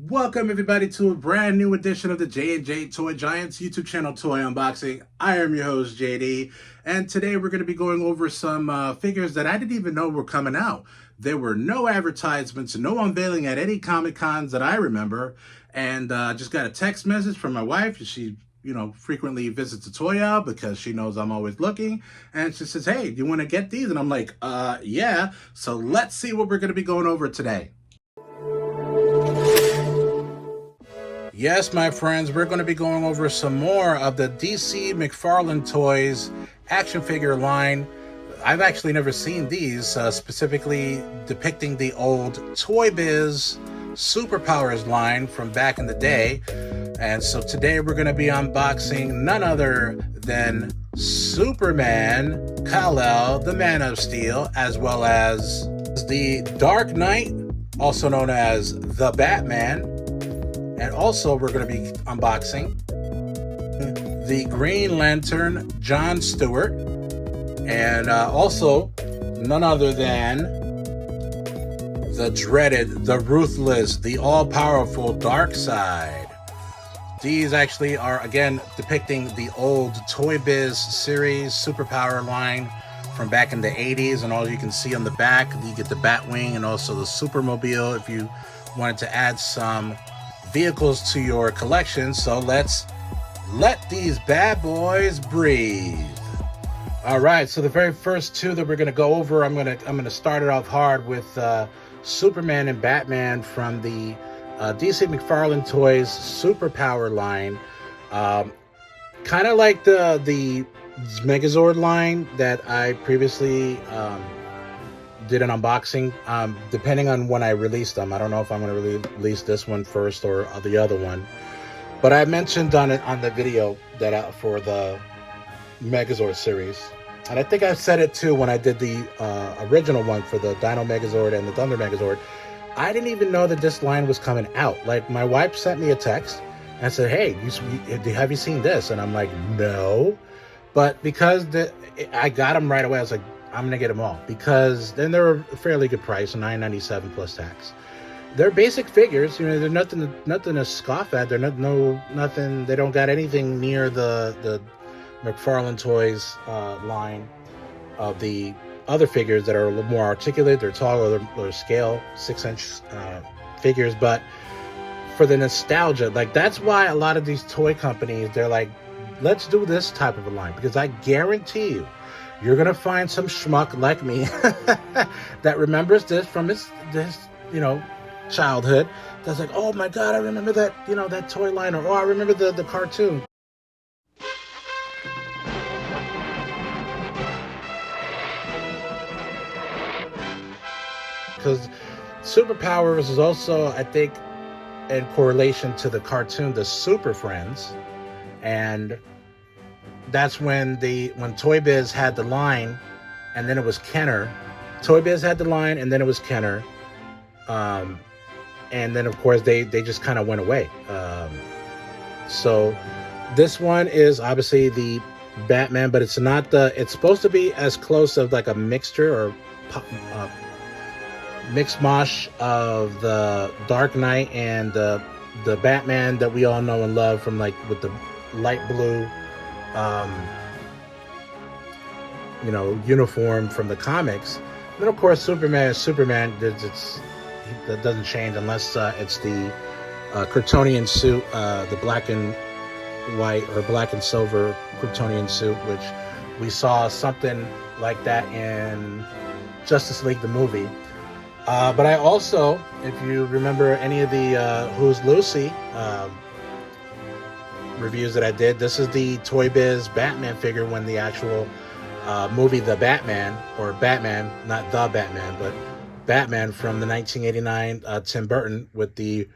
Welcome everybody to a brand new edition of the J&J Toy Giants YouTube channel toy unboxing. I am your host JD, and today we're going to be going over some figures that I didn't even know were coming out. There were no advertisements, no unveiling at any Comic Cons that I remember, and just got a text message from my wife. She frequently visits the toy aisle because she knows I'm always looking, and she says, "Hey, do you want to get these?" And I'm like, yeah. So let's see what we're going to be going over today. Yes, my friends, we're going to be going over some more of the DC McFarlane Toys action figure line. I've actually never seen these, specifically depicting the old Toy Biz Superpowers line from back in the day. And so today we're going to be unboxing none other than Superman, Kal-El, the Man of Steel, as well as the Dark Knight, also known as the Batman. And also we're going to be unboxing the Green Lantern, John Stewart, and also none other than the dreaded, the ruthless, the all-powerful Darkseid. These actually are, again, depicting the old Toy Biz series superpower line from back in the 80s, and all you can see on the back, you get the Batwing and also the Supermobile if you wanted to add some vehicles to your collection. So let's let these bad boys breathe. All right, so the very first two that we're going to go over, I'm going to start it off hard with Superman and Batman from the DC McFarlane Toys Superpower line. Kind of like the Megazord line that I previously did an unboxing, depending on when I released them. I don't know if I'm going to release this one first or the other one, but I mentioned on the video that for the Megazord series, and I think I said it too when I did the original one for the Dino Megazord and the Thunder Megazord. I didn't even know that this line was coming out. Like, my wife sent me a text and said, "Hey, have you seen this?" And I'm like, "No," but because I got them right away, I was like, I'm gonna get them all, because then they're a fairly good price, $9.97 plus tax. They're basic figures, they're nothing to scoff at. They're nothing. They don't got anything near the McFarlane Toys line of the other figures that are a little more articulate. They're taller, they're scale 6-inch figures. But for the nostalgia, like, that's why a lot of these toy companies, they're like, let's do this type of a line, because I guarantee you, you're gonna find some schmuck like me that remembers this from his childhood. That's like, oh my god, I remember that that toy line, or oh, I remember the cartoon. Because Superpowers is also, I think, in correlation to the cartoon, the Super Friends, and that's when Toy Biz had the line, and then it was Kenner. Toy Biz had the line, and then it was Kenner. And then, of course, they just kind of went away. So this one is obviously the Batman, but it's not it's supposed to be as close of like a mixture or mixed mosh of the Dark Knight and the Batman that we all know and love from, like, with the light blue uniform from the comics. And then, of course, Superman is Superman. That doesn't change unless it's the Kryptonian suit, the black and white or black and silver Kryptonian suit, which we saw something like that in Justice League the movie. But I also, if you remember any of the Who's Lucy reviews that I did, this is the Toy Biz Batman figure when the actual movie The Batman, or Batman, not The Batman, but Batman from the 1989 Tim Burton, with the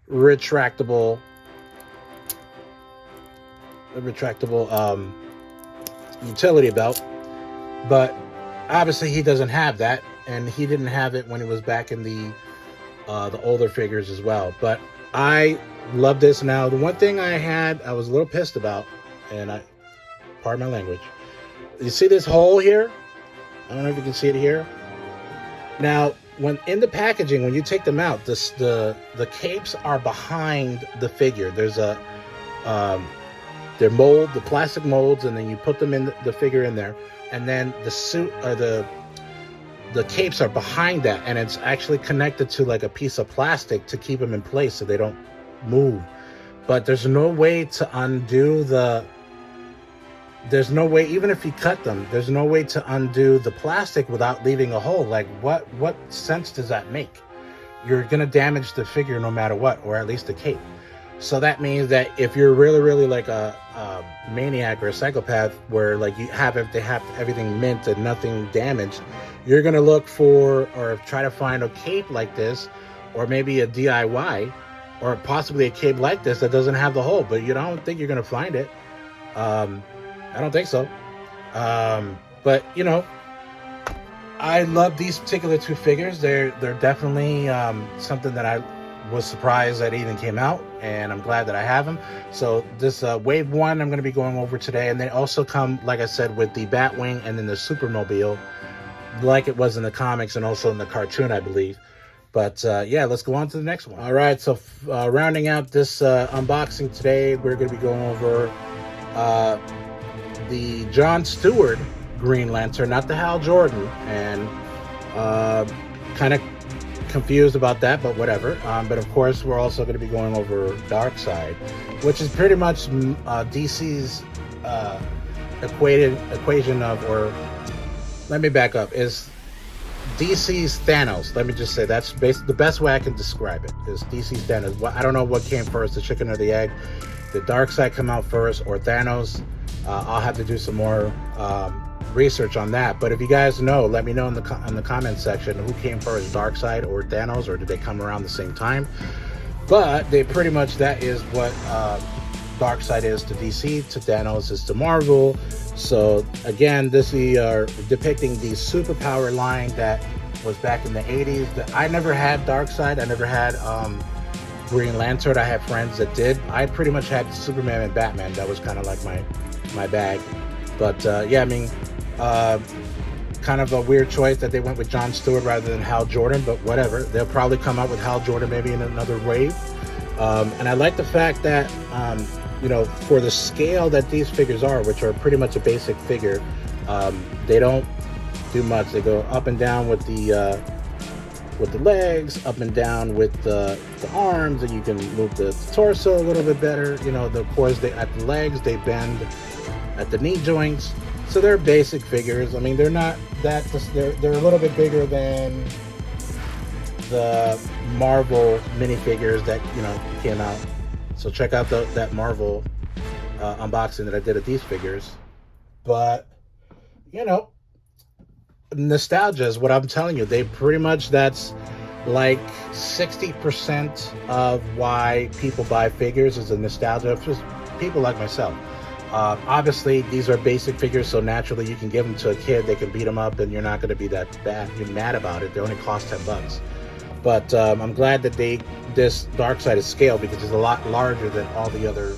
retractable utility belt. But obviously he doesn't have that, and he didn't have it when he was back in the older figures as well. But I love this. Now, the one thing I was a little pissed about, and pardon my language, you see this hole here? I don't know if you can see it here. Now, when in the packaging, when you take them out, the capes are behind the figure. There's a they're the plastic molds, and then you put them in the figure in there, and then the suit or the capes are behind that, and it's actually connected to like a piece of plastic to keep them in place so they don't move. But there's no way to undo there's no way, even if you cut them, there's no way to undo the plastic without leaving a hole. Like what sense does that make? You're gonna damage the figure no matter what, or at least the cape. So that means that if you're really like a maniac or a psychopath, where like they have everything mint and nothing damaged, you're gonna look for or try to find a cape like this, or maybe a DIY, or possibly a cape like this that doesn't have the hole. But you don't think you're gonna find it. I don't think so. But you know, I love these particular two figures. They're definitely something that I was surprised that even came out, and I'm glad that I have them. So this wave 1 I'm going to be going over today, and they also come, like I said, with the Batwing and then the Supermobile, like it was in the comics and also in the cartoon, I believe. But yeah, let's go on to the next one. All right, so rounding out this unboxing today, we're going to be going over the John Stewart Green Lantern, not the Hal Jordan, and kind of confused about that, but whatever. But of course, we're also going to be going over Darkseid, which is pretty much DC's equation of, or let me back up, is DC's Thanos. Let me just say that's the best way I can describe it is DC's Thanos. I don't know what came first, the chicken or the egg. Did Darkseid come out first or Thanos? I'll have to do some more research on that. But if you guys know, let me know in the comment section who came first, Darkseid or Thanos, or did they come around the same time? But they pretty much, that is what Darkseid is to DC, to Thanos is to Marvel. So again, this we are depicting the superpower line that was back in the 80s. I never had Darkseid. I never had Green Lantern. I had friends that did. I pretty much had Superman and Batman. That was kind of like my bag. But yeah, I mean, kind of a weird choice that they went with John Stewart rather than Hal Jordan, but whatever. They'll probably come out with Hal Jordan maybe in another wave. And I like the fact that, you know, for the scale that these figures are, which are pretty much a basic figure, they don't do much. They go up and down with the legs, up and down with the arms, and you can move the torso a little bit better. You know, of course, at the legs, they bend at the knee joints. So they're basic figures. I mean, they're not that, they're a little bit bigger than the Marvel minifigures that, you know, came out. So check out that Marvel unboxing that I did of these figures. But, you know, nostalgia is what I'm telling you. They pretty much, that's like 60% of why people buy figures is a nostalgia. Just people like myself. Obviously, these are basic figures, so naturally you can give them to a kid. They can beat them up, and you're not going to be that bad. You're mad about it. They only cost $10. But I'm glad that this Darkseid is scaled, because it's a lot larger than all the other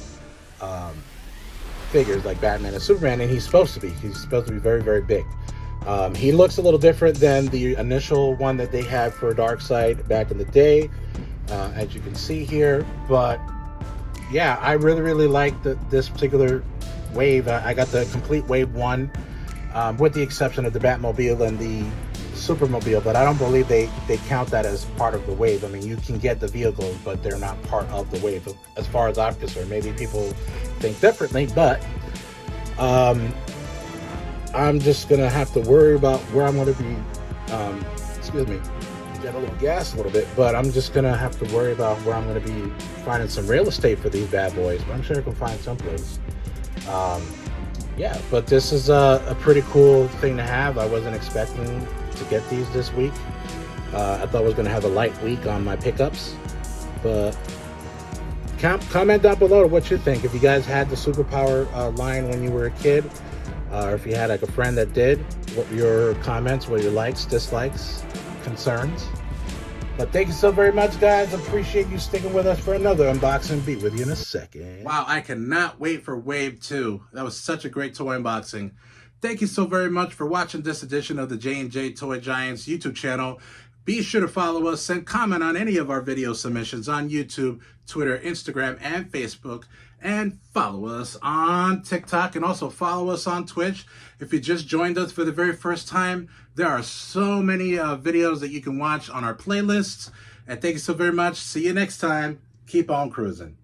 figures like Batman and Superman, and he's supposed to be. He's supposed to be very, very big. He looks a little different than the initial one that they had for Darkseid back in the day, as you can see here. But yeah, I really, really like this particular wave. I got the complete wave 1, with the exception of the Batmobile and the Supermobile, but I don't believe they count that as part of the wave. I mean, you can get the vehicles, but they're not part of the wave, as far as I'm concerned. Maybe people think differently, but I'm just gonna have to worry about where I'm gonna be. Excuse me, get a little gas a little bit, but I'm just gonna have to worry about where I'm gonna be finding some real estate for these bad boys. But I'm sure I can find someplace. Yeah, but this is a pretty cool thing to have. I wasn't expecting to get these this week. I thought I was going to have a light week on my pickups. But comment down below what you think. If you guys had the superpower line when you were a kid, or if you had like a friend that did, what your comments, what your likes, dislikes, concerns. But thank you so very much, guys. Appreciate you sticking with us for another unboxing. Be with you in a second. Wow, I cannot wait for Wave 2. That was such a great toy unboxing. Thank you so very much for watching this edition of the J&J Toy Giants YouTube channel. Be sure to follow us and comment on any of our video submissions on YouTube, Twitter, Instagram, and Facebook. And follow us on TikTok and also follow us on Twitch. If you just joined us for the very first time, there are so many videos that you can watch on our playlists. And thank you so very much. See you next time. Keep on cruising.